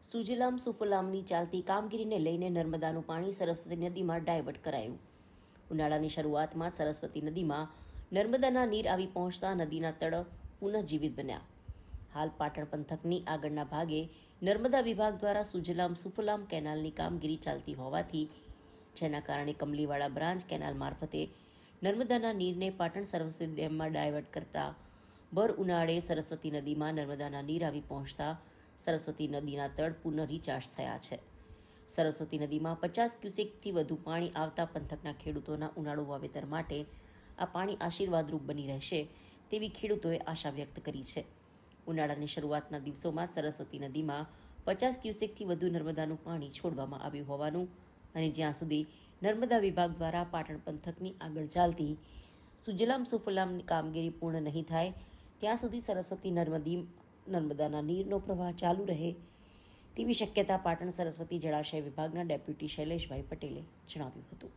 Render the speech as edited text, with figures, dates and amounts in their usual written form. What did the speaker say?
સુજલામ સુફલામની ચાલતી કામગીરીને લઈને નર્મદાનું પાણી સરસ્વતી નદીમાં ડાયવર્ટ કરાયું। ઉનાળાની શરૂઆતમાં સરસ્વતી નદીમાં નર્મદાના નીર આવી પહોંચતા નદીના તળ પુનઃજીવિત બન્યા। હાલ પાટણ પંથકની આગળના ભાગે નર્મદા વિભાગ દ્વારા સુજલામ સુફલામ કેનાલની કામગીરી ચાલતી હોવાથી જેના કારણે કમલીવાળા બ્રાન્ચ કેનાલ મારફતે નર્મદાના નીરને પાટણ સરસ્વતી ડેમમાં ડાયવર્ટ કરતા ભર ઉનાળે સરસ્વતી નદીમાં નર્મદાના નીર આવી પહોંચતા સરસ્વતી નદીના તળ પુનઃ રિચાર્જ થયા છે। સરસ્વતી નદીમાં 50 ક્યુસેકથી વધુ પાણી આવતા પંથકના ખેડૂતોના ઉનાળુ વાવેતર માટે આ પાણી આશીર્વાદરૂપ બની રહેશે તેવી ખેડૂતોએ આશા વ્યક્ત કરી છે। ઉનાળાની શરૂઆતના દિવસોમાં સરસ્વતી નદીમાં 50 ક્યુસેકથી વધુ નર્મદાનું પાણી છોડવામાં આવ્યું હોવાનું અને જ્યાં સુધી નર્મદા વિભાગ દ્વારા પાટણ પંથકની આગળ ચાલતી સુજલામ સુફલામની કામગીરી પૂર્ણ નહીં થાય ત્યાં સુધી સરસ્વતી નર્મદાના નીરનો પ્રવાહ ચાલુ રહે તેવી શક્યતા પાટણ સરસ્વતી જળાશય વિભાગના ડેપ્યુટી શૈલેષભાઈ પટેલે જણાવ્યું હતું।